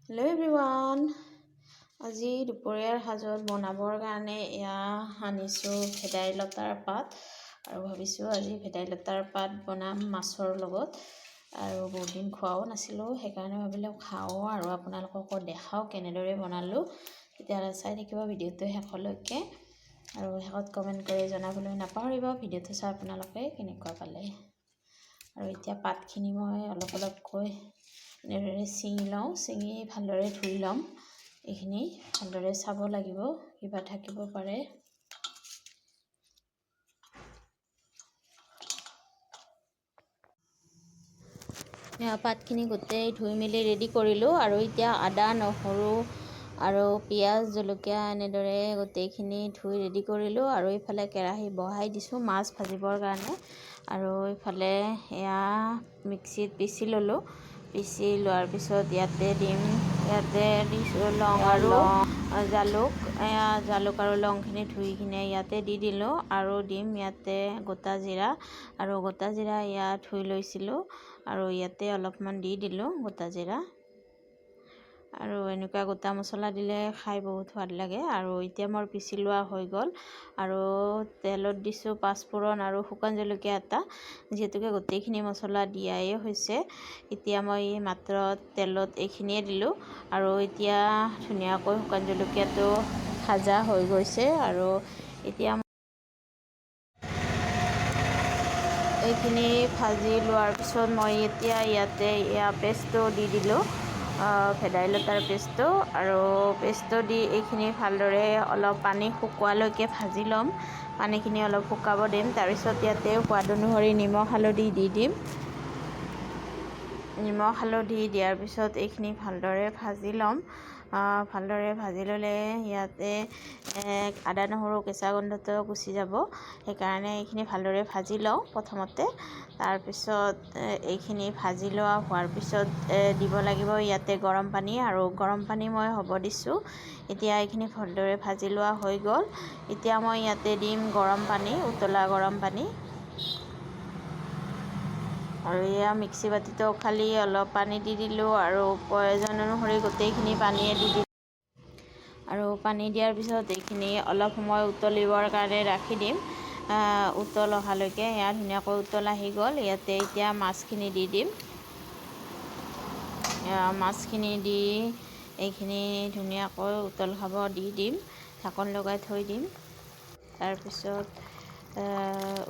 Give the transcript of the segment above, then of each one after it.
Hello' everyone, আজি দুপৰীয়াৰ সাজত বনাবৰ কাৰণে আনিছোঁ ভেদাইলতাৰ পাত আৰু ভাবিছোঁ আজি ভেদাইলতাৰ পাত বনাম মাছৰ লগত। আৰু বহুত দিন খোৱাও নাছিলোঁ, সেইকাৰণে ভাবিলোঁ খাওঁ আৰু আপোনালোককো দেখাওঁ কেনেদৰে বনালোঁ। তেতিয়াহ'লে চাই থাকিব ভিডিঅ'টো শেষলৈকে আৰু শেষত কমেণ্ট কৰি জনাবলৈ নাপাহৰিব ভিডিঅ'টো চাই আপোনালোকে কেনেকুৱা পালে। আৰু এতিয়া পাতখিনি মই অলপ অলপকৈ এনেদৰে ছিঙি লওঁ, ছিঙি ভালদৰে ধুই ল'ম। এইখিনি ভালদৰে চাব লাগিব, কিবা থাকিব পাৰে। পাতখিনি গোটেই ধুই মেলি ৰেডি কৰিলোঁ আৰু এতিয়া আদা, নহৰু আৰু পিঁয়াজ, জলকীয়া এনেদৰে গোটেইখিনি ধুই ৰেডি কৰিলোঁ আৰু এইফালে কেৰাহী বহাই দিছোঁ মাছ ভাজিবৰ কাৰণে। আৰু এইফালে মিক্সিত পিচি ল'লোঁ। পিচি লোৱাৰ পিছত ইয়াতে দিছোঁ লং আৰু জালুক আৰু লংখিনি ধুই কিনে ইয়াতে দি দিলোঁ আৰু দিম ইয়াতে গোটা জিৰা আৰু গোটা জিৰা ইয়াত ধুই লৈছিলোঁ আৰু ইয়াতে অলপমান দি দিলোঁ গোটা জিৰা। আৰু এনেকুৱা গোটা মছলা দিলে খাই বহুত সোৱাদ লাগে। আৰু এতিয়া মোৰ পিচি লোৱা হৈ গ'ল আৰু তেলত দিছোঁ পাঁচফোৰণ আৰু শুকান জলকীয়া এটা, যিহেতুকে গোটেইখিনি মছলা দিয়াই হৈছে। এতিয়া মই মাত্ৰ তেলত এইখিনিয়ে দিলোঁ আৰু এতিয়া ধুনীয়াকৈ শুকান জলকীয়াটো ভাজা হৈ গৈছে। আৰু এতিয়া এইখিনি ভাজি লোৱাৰ পিছত মই এতিয়া ইয়াতে পেষ্টটো দি দিলোঁ, ভেদাইলতাৰ পেষ্টটো। আৰু পেষ্টটো দি এইখিনি ভালদৰে অলপ পানী শুকোৱালৈকে ভাজি ল'ম। পানীখিনি অলপ শুকাব দিম। তাৰপিছত ইয়াতে সোৱাদ অনুসৰি নিমখ হালধি দি দিম। নিমখ হালধি দিয়াৰ পিছত এইখিনি ভালদৰে ভাজি ল'ম। ভালদৰে ভাজি ল'লে ইয়াতে আদা নহৰু কেঁচা গোন্ধটো গুচি যাব, সেইকাৰণে এইখিনি ভালদৰে ভাজি লওঁ প্ৰথমতে। তাৰপিছত এইখিনি ভাজি লোৱা হোৱাৰ পিছত দিব লাগিব ইয়াতে গৰম পানী, আৰু গৰম পানী মই হ'ব দিছোঁ। এতিয়া এইখিনি ভালদৰে ভাজি লোৱা হৈ গ'ল। এতিয়া মই ইয়াতে দিম গৰম পানী, উতলা গৰম পানী। আৰু মিক্সি বাতিটো খালি অলপ পানী দি দিলোঁ আৰু প্ৰয়োজন অনুসৰি গোটেইখিনি পানীয়ে দি দিলোঁ। আৰু পানী দিয়াৰ পিছত এইখিনি অলপ সময় উতলিবৰ কাৰণে ৰাখি দিম। উতল অহালৈকে ধুনীয়াকৈ উতল আহি গ'ল। ইয়াতে এতিয়া মাছখিনি দি দিম। মাছখিনি দি এইখিনি ধুনীয়াকৈ উতল খাব দি দিম, ঢাকন লগাই থৈ দিম। তাৰপিছত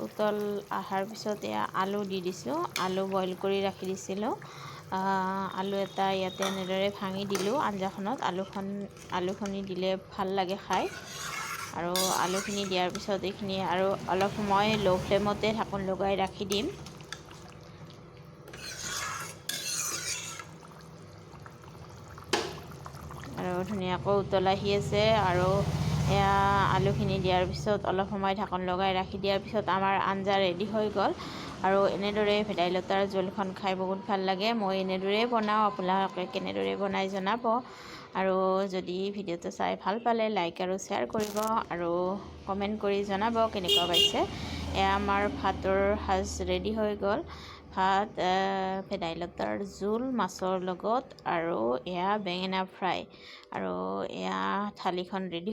উতল অহাৰ পিছত আলু দি দিছোঁ। আলু বইল কৰি ৰাখি দিছিলোঁ। আলু এটা ইয়াতে এনেদৰে ভাঙি দিলোঁ আঞ্জাখনত। আলুখিনি দিলে ভাল লাগে খাই। আৰু আলুখিনি দিয়াৰ পিছত এইখিনি আৰু অলপ সময় ল' ফ্লেমতে ঢাকন লগাই ৰাখি দিম। আৰু ধুনীয়াকৈ উতল আহি আছে। আৰু আলুখিনি দিয়াৰ পিছত অলপ সময় ঢাকন লগাই ৰাখি দিয়াৰ পিছত আমাৰ আঞ্জা ৰেডি হৈ গ'ল। আৰু এনেদৰে ভেদাইলতাৰ জোলখন খাই বহুত ভাল লাগে। মই এনেদৰেই বনাওঁ, আপোনালোকে কেনেদৰে বনাই জনাব। আৰু যদি ভিডিঅ'টো চাই ভাল পালে লাইক আৰু শ্বেয়াৰ কৰিব আৰু কমেণ্ট কৰি জনাব কেনেকুৱা পাইছে। আমাৰ ভাতৰ সাজ ৰেডি হৈ গ'ল। ভাত, ভেদাইলতাৰ জোল মাছৰ লগত আৰু বেঙেনা ফ্ৰাই, আৰু থালিখন ৰেডি।